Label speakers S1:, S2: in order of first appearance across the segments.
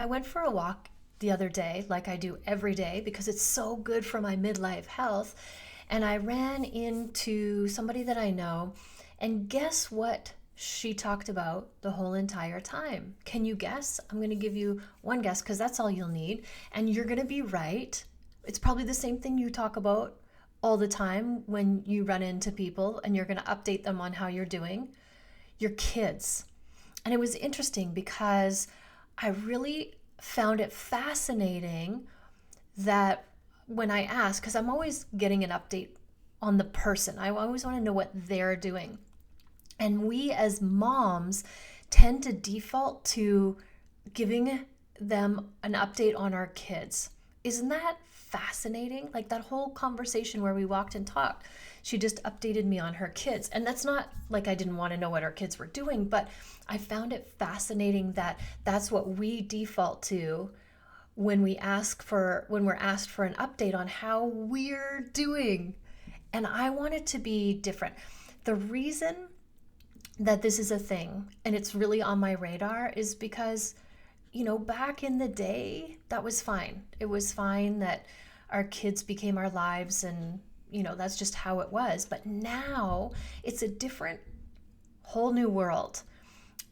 S1: I went for a walk the other day, like I do every day, because it's so good for my midlife health. And I ran into somebody that I know, and guess what she talked about the whole entire time? Can you guess? I'm going to give you one guess because that's all you'll need. And you're going to be right. It's probably the same thing you talk about all the time when you run into people and you're going to update them on how you're doing. Your kids. And it was interesting because I really found it fascinating that when I asked, because I'm always getting an update on the person, I always want to know what they're doing. And we as moms tend to default to giving them an update on our kids. Isn't that fascinating? Like that whole conversation where we walked and talked, she just updated me on her kids. And that's not like I didn't want to know what our kids were doing, but I found it fascinating that that's what we default to when we're asked for an update on how we're doing. And I want it to be different. The reason that this is a thing and it's really on my radar is because, back in the day, that was fine. It was fine that our kids became our lives and, that's just how it was. But now it's a different, whole new world.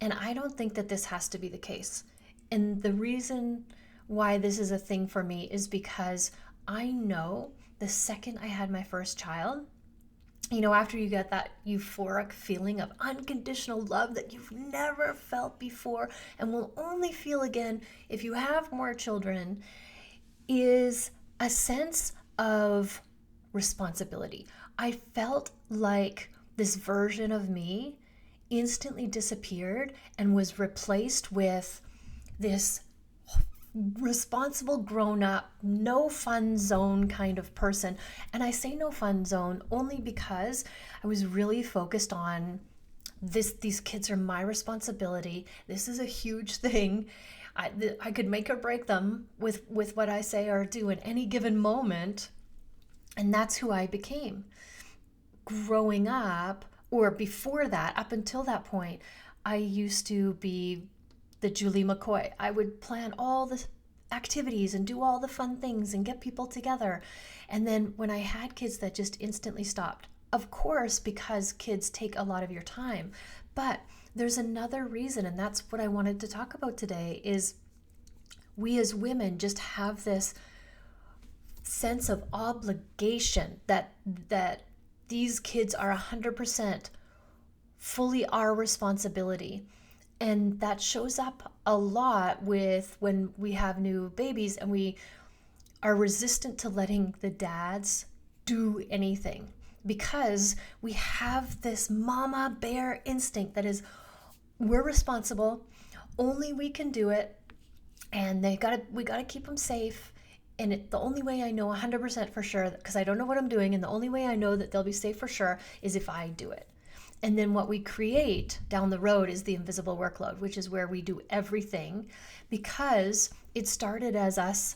S1: And I don't think that this has to be the case. And the reason why this is a thing for me is because I know the second I had my first child, after you get that euphoric feeling of unconditional love that you've never felt before and will only feel again if you have more children, is a sense of responsibility. I felt like this version of me instantly disappeared and was replaced with this responsible grown up, no fun zone kind of person. And I say no fun zone only because I was really focused on these kids are my responsibility. This is a huge thing. I could make or break them with what I say or do in any given moment. And that's who I became. Growing up, or before that, up until that point, I used to be the Julie McCoy. I would plan all the activities and do all the fun things and get people together. And then when I had kids, that just instantly stopped. Of course, because kids take a lot of your time. But there's another reason, and that's what I wanted to talk about today, is we as women just have this sense of obligation that these kids are 100% fully our responsibility. And that shows up a lot with when we have new babies and we are resistant to letting the dads do anything because we have this mama bear instinct that is, we're responsible, only we can do it, and we gotta keep them safe. And the only way I know 100% for sure, because I don't know what I'm doing, and the only way I know that they'll be safe for sure is if I do it. And then what we create down the road is the invisible workload, which is where we do everything because it started as us,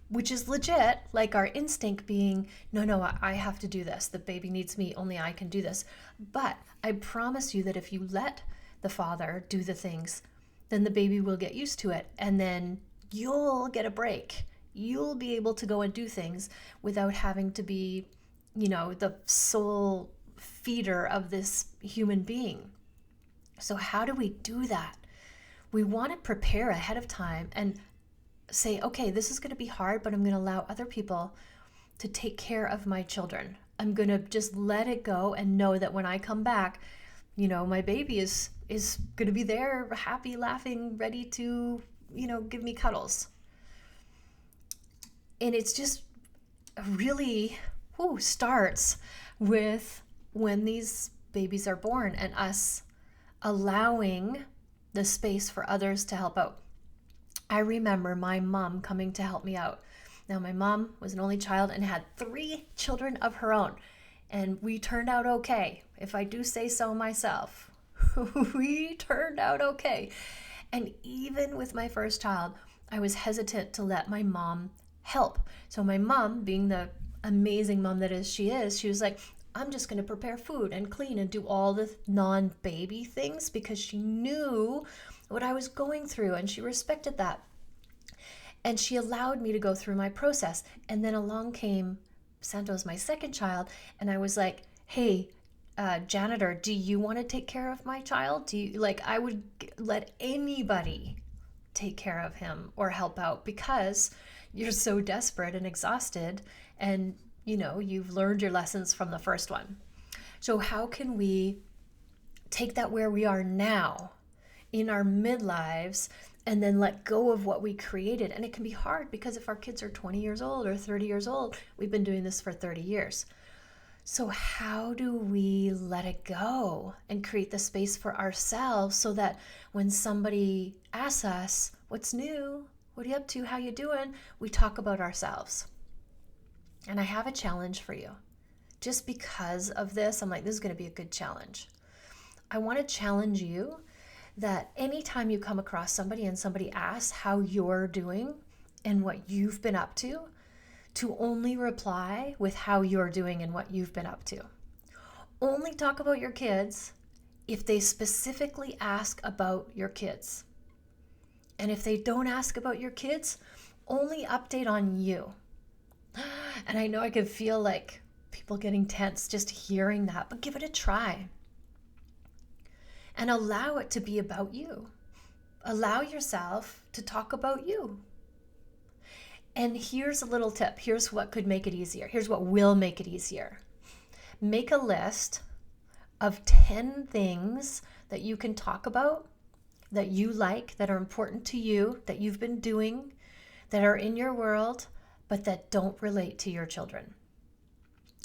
S1: which is legit, like our instinct being, no, I have to do this. The baby needs me, only I can do this. But I promise you that if you let the father do the things, then the baby will get used to it. And then you'll get a break. You'll be able to go and do things without having to be, the sole feeder of this human being. So how do we do that? We want to prepare ahead of time and say, okay, this is going to be hard, but I'm going to allow other people to take care of my children. I'm going to just let it go and know that when I come back, my baby is going to be there, happy, laughing, ready to, give me cuddles. And it's just really starts with when these babies are born and us allowing the space for others to help out. I remember my mom coming to help me out. Now, my mom was an only child and had 3 children of her own, and we turned out okay. If I do say so myself, we turned out okay. And even with my first child, I was hesitant to let my mom help. So my mom, being the amazing mom that she was like, I'm just going to prepare food and clean and do all the non-baby things because she knew what I was going through and she respected that. And she allowed me to go through my process. And then along came Santos, my second child, and I was like, hey, janitor, do you want to take care of my child? Do you like, I would let anybody take care of him or help out because you're so desperate and exhausted, and you've learned your lessons from the first one. So how can we take that where we are now in our midlives and then let go of what we created? And it can be hard because if our kids are 20 years old or 30 years old, we've been doing this for 30 years. So how do we let it go and create the space for ourselves so that when somebody asks us, what's new? What are you up to? How you doing? We talk about ourselves. And I have a challenge for you. Just because of this, I'm like, this is going to be a good challenge. I want to challenge you that anytime you come across somebody and somebody asks how you're doing and what you've been up to only reply with how you're doing and what you've been up to. Only talk about your kids if they specifically ask about your kids. And if they don't ask about your kids, only update on you. And I know I could feel like people getting tense just hearing that, but give it a try. And allow it to be about you. Allow yourself to talk about you. And here's a little tip. Here's what could make it easier. Here's what will make it easier. Make a list of 10 things that you can talk about, that you like, that are important to you, that you've been doing, that are in your world, but that don't relate to your children.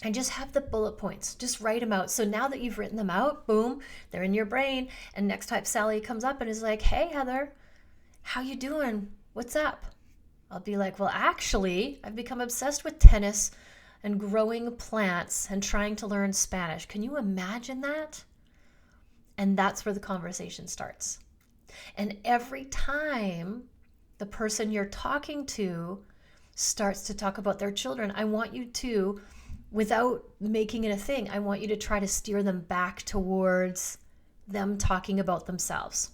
S1: And just have the bullet points. Just write them out. So now that you've written them out, boom, they're in your brain. And next time Sally comes up and is like, hey, Heather, how you doing? What's up? I'll be like, well, actually, I've become obsessed with tennis and growing plants and trying to learn Spanish. Can you imagine that? And that's where the conversation starts. And every time the person you're talking to starts to talk about their children, I want you to, without making it a thing, I want you to try to steer them back towards them talking about themselves.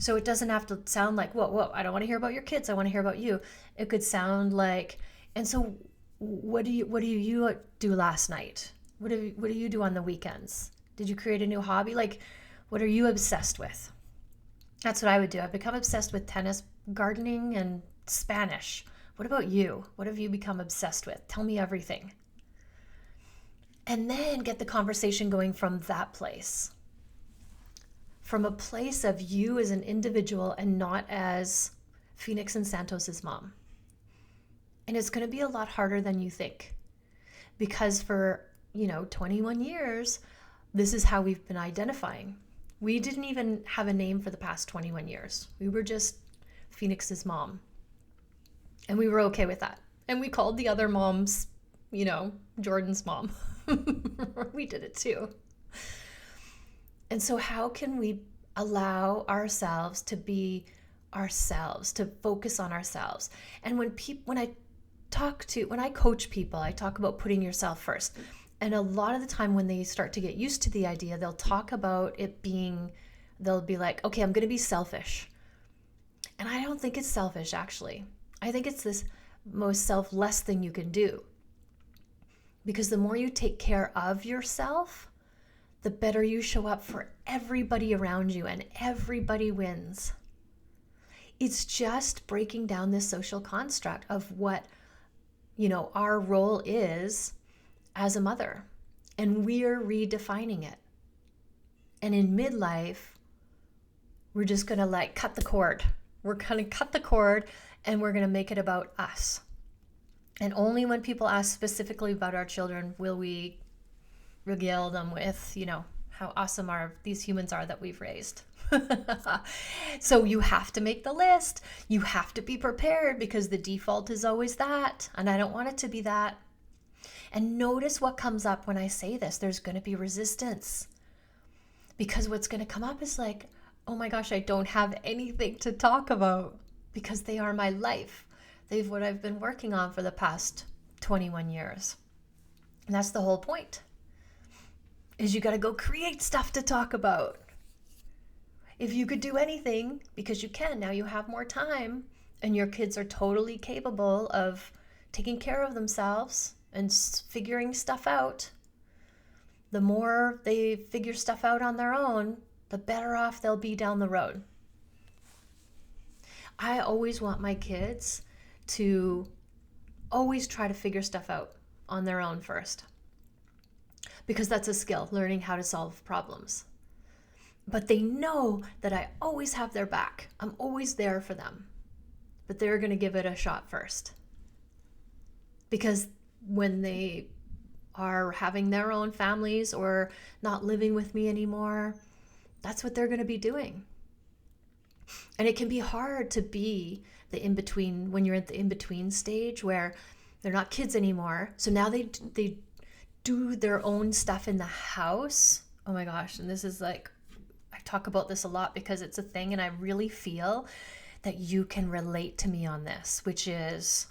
S1: So it doesn't have to sound like, whoa, I don't want to hear about your kids. I want to hear about you. It could sound like, and so what do you do last night? What do you do on the weekends? Did you create a new hobby? Like, what are you obsessed with? That's what I would do. I've become obsessed with tennis, gardening, and Spanish. What about you? What have you become obsessed with? Tell me everything. And then get the conversation going from that place. From a place of you as an individual and not as Phoenix and Santos's mom. And it's going to be a lot harder than you think. Because for, 21 years, this is how we've been identifying. We didn't even have a name for the past 21 years. We were just Phoenix's mom. And we were okay with that. And we called the other moms, Jordan's mom. We did it too. And so how can we allow ourselves to be ourselves, to focus on ourselves? And when I coach people, I talk about putting yourself first. And a lot of the time when they start to get used to the idea, they'll talk about they'll be like, okay, I'm going to be selfish. And I don't think it's selfish, actually. I think it's this most selfless thing you can do. Because the more you take care of yourself, the better you show up for everybody around you, and everybody wins. It's just breaking down this social construct of what, our role is as a mother, and we're redefining it. And in midlife, we're just going to cut the cord. We're going to cut the cord and we're going to make it about us. And only when people ask specifically about our children will we regale them with, how awesome these humans are that we've raised. So you have to make the list. You have to be prepared because the default is always that. And I don't want it to be that. And notice what comes up when I say this. There's going to be resistance. Because what's going to come up is like, oh my gosh, I don't have anything to talk about because they are my life. They've what I've been working on for the past 21 years. And that's the whole point. Is you got to go create stuff to talk about. If you could do anything, because you can, now you have more time and your kids are totally capable of taking care of themselves and figuring stuff out, the more they figure stuff out on their own, the better off they'll be down the road. I always want my kids to always try to figure stuff out on their own first, because that's a skill, learning how to solve problems. But they know that I always have their back. I'm always there for them. But they're going to give it a shot first. Because when they are having their own families or not living with me anymore, that's what they're going to be doing. And it can be hard to be the in-between when you're at the in-between stage where they're not kids anymore. So now they do their own stuff in the house. Oh my gosh. And this is like, I talk about this a lot because it's a thing, and I really feel that you can relate to me on this, which is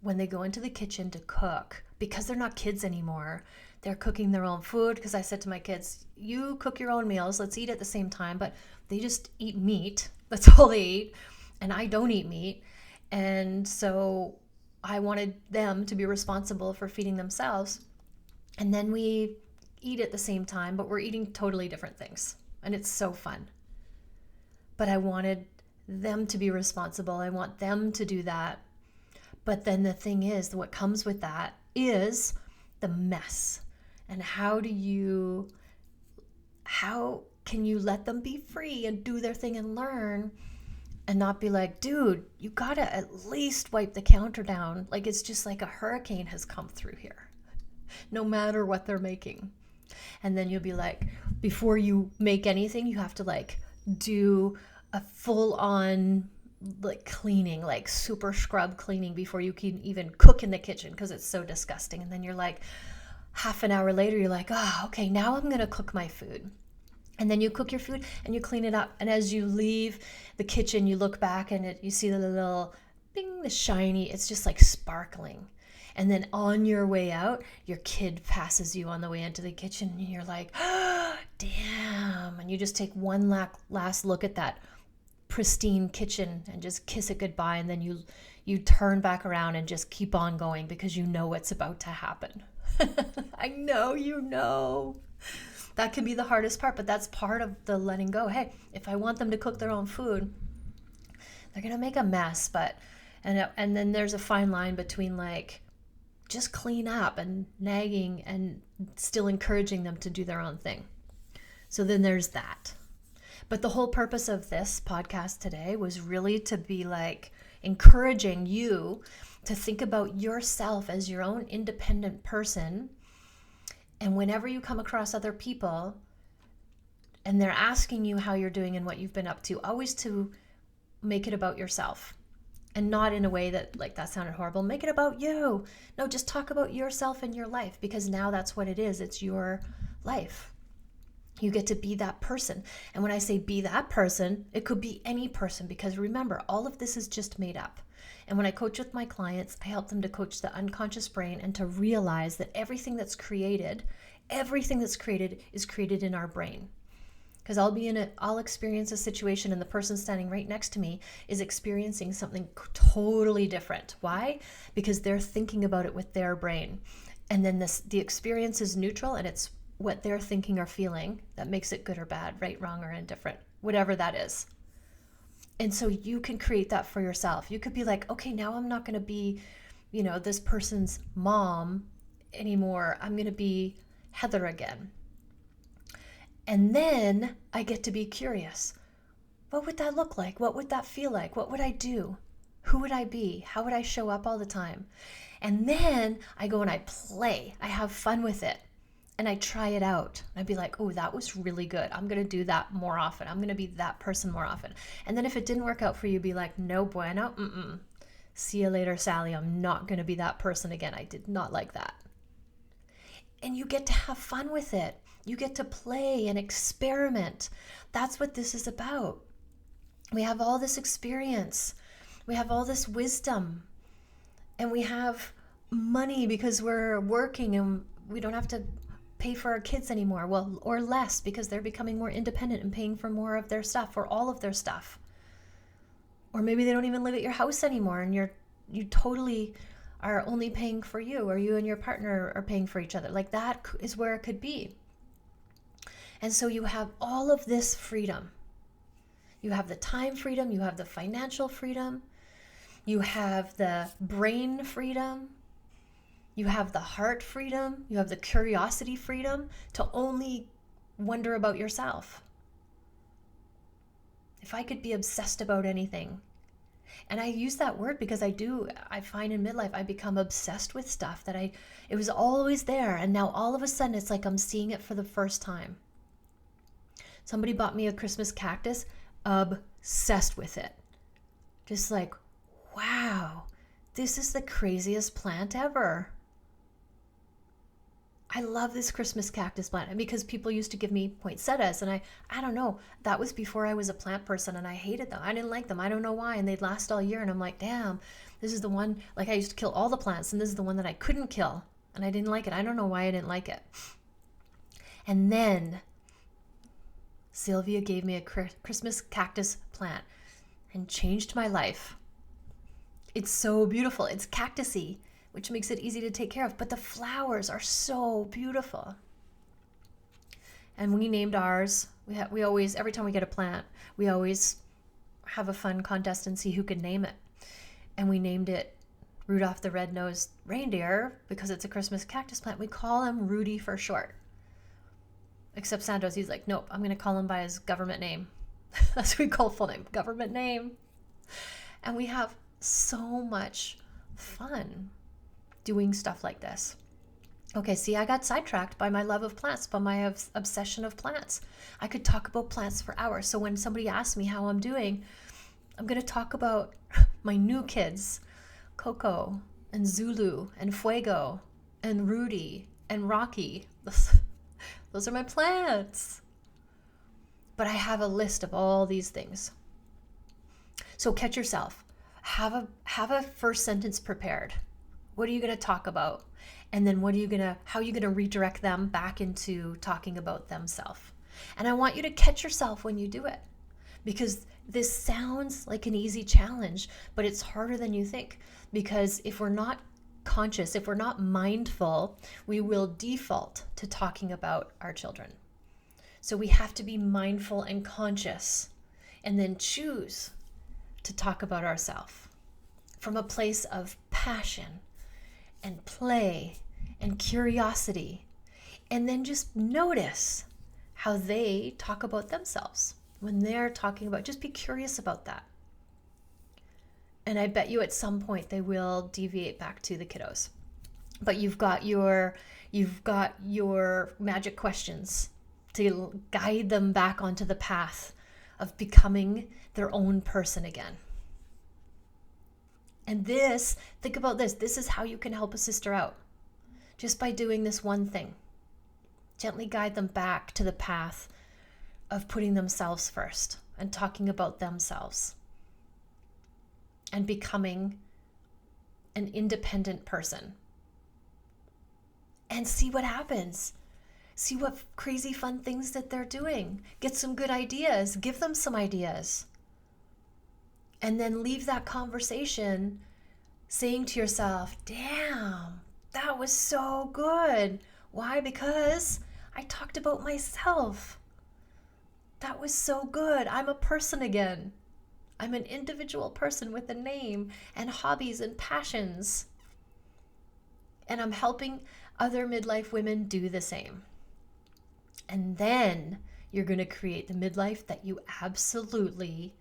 S1: when they go into the kitchen to cook, because they're not kids anymore, they're cooking their own food. Because I said to my kids, you cook your own meals, let's eat at the same time. But they just eat meat. That's all they eat. And I don't eat meat. And so I wanted them to be responsible for feeding themselves. And then we eat at the same time, but we're eating totally different things. And it's so fun. But I wanted them to be responsible. I want them to do that. But then the thing is, what comes with that is the mess. And how can you let them be free and do their thing and learn, and not be like, dude, you gotta at least wipe the counter down. Like it's just like a hurricane has come through here, no matter what they're making. And then you'll be like, before you make anything, you have to like do a full on like cleaning, like super scrub cleaning before you can even cook in the kitchen, because it's so disgusting. And then you're like, half an hour later, you're like, oh, okay, now I'm gonna cook my food. And then you cook your food and you clean it up. And as you leave the kitchen, you look back and you see the little bing, the shiny, it's just like sparkling. And then on your way out, your kid passes you on the way into the kitchen and you're like, oh, damn. And you just take one last look at that pristine kitchen and just kiss it goodbye. And then you turn back around and just keep on going because you know what's about to happen. I know, you know. That can be the hardest part, but that's part of the letting go. Hey, if I want them to cook their own food, they're going to make a mess. And then there's a fine line between like just clean up and nagging and still encouraging them to do their own thing. So then there's that. But the whole purpose of this podcast today was really to be like encouraging you to think about yourself as your own independent person. And whenever you come across other people and they're asking you how you're doing and what you've been up to, always to make it about yourself. And not in a way that like that sounded horrible. Make it about you. No, just talk about yourself and your life, because now that's what it is. It's your life. You get to be that person. And when I say be that person, it could be any person, because remember, all of this is just made up. And when I coach with my clients, I help them to coach the unconscious brain and to realize that everything that's created is created in our brain. Because I'll experience a situation and the person standing right next to me is experiencing something totally different. Why? Because they're thinking about it with their brain. And then the experience is neutral, and it's what they're thinking or feeling that makes it good or bad, right, wrong, or indifferent, whatever that is. And so you can create that for yourself. You could be like, okay, now I'm not going to be, this person's mom anymore. I'm going to be Heather again. And then I get to be curious. What would that look like? What would that feel like? What would I do? Who would I be? How would I show up all the time? And then I go and I play. I have fun with it. And I try it out. I'd be like, oh, that was really good. I'm going to do that more often. I'm going to be that person more often. And then if it didn't work out for you, be like, no bueno. See you later, Sally. I'm not going to be that person again. I did not like that. And you get to have fun with it. You get to play and experiment. That's what this is about. We have all this experience. We have all this wisdom. And we have money because we're working and we don't have to pay for our kids anymore, or less, because they're becoming more independent and paying for more of their stuff or all of their stuff. Or maybe they don't even live at your house anymore and you totally are only paying for you, or you and your partner are paying for each other. Like that is where it could be. And so you have all of this freedom. You have the time freedom, you have the financial freedom, you have the brain freedom, you have the heart freedom, you have the curiosity freedom to only wonder about yourself. If I could be obsessed about anything, and I use that word because I find in midlife I become obsessed with stuff that it was always there, and now all of a sudden it's like I'm seeing it for the first time. Somebody bought me a Christmas cactus, obsessed with it. Just like, wow, this is the craziest plant ever. I love this Christmas cactus plant. And because people used to give me poinsettias, and I don't know, that was before I was a plant person, and I hated them. I didn't like them. I don't know why. And they'd last all year. And I'm like, damn, this is the one, like I used to kill all the plants, and this is the one that I couldn't kill. And I didn't like it. I don't know why I didn't like it. And then Sylvia gave me a Christmas cactus plant and changed my life. It's so beautiful. It's cactusy, which makes it easy to take care of. But the flowers are so beautiful. And we named ours. We always, every time we get a plant, we always have a fun contest and see who can name it. And we named it Rudolph the Red-Nosed Reindeer because it's a Christmas cactus plant. We call him Rudy for short. Except Santos, he's like, nope, I'm going to call him by his government name. That's what we call full name, government name. And we have so much fun doing stuff like this. Okay, see, I got sidetracked by my love of plants, by my obsession of plants. I could talk about plants for hours. So when somebody asks me how I'm doing, I'm going to talk about my new kids, Coco and Zulu and Fuego and Rudy and Rocky. Those are my plants. But I have a list of all these things. So catch yourself. Have a first sentence prepared. What are you going to talk about? And then how are you going to redirect them back into talking about themselves? And I want you to catch yourself when you do it. Because this sounds like an easy challenge, but it's harder than you think. Because if we're not conscious, if we're not mindful, we will default to talking about our children. So we have to be mindful and conscious and then choose to talk about ourselves from a place of passion and play and curiosity. And then just notice how they talk about themselves when they're talking about, just be curious about that. And I bet you at some point they will deviate back to the kiddos. But you've got your magic questions to guide them back onto the path of becoming their own person again. And think about this. This is how you can help a sister out. Just by doing this one thing. Gently guide them back to the path of putting themselves first and talking about themselves. And becoming an independent person. And see what happens. See what crazy fun things that they're doing. Get some good ideas. Give them some ideas. And then leave that conversation saying to yourself, damn, that was so good. Why? Because I talked about myself. That was so good. I'm a person again. I'm an individual person with a name and hobbies and passions. And I'm helping other midlife women do the same. And then you're going to create the midlife that you absolutely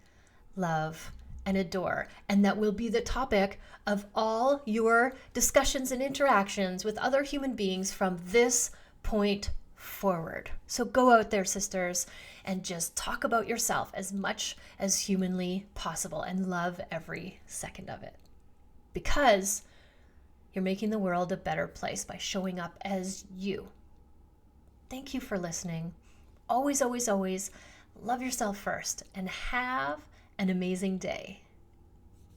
S1: love and adore. And that will be the topic of all your discussions and interactions with other human beings from this point forward. So go out there, sisters, and just talk about yourself as much as humanly possible and love every second of it. Because you're making the world a better place by showing up as you. Thank you for listening. Always, always, always love yourself first and have an amazing day.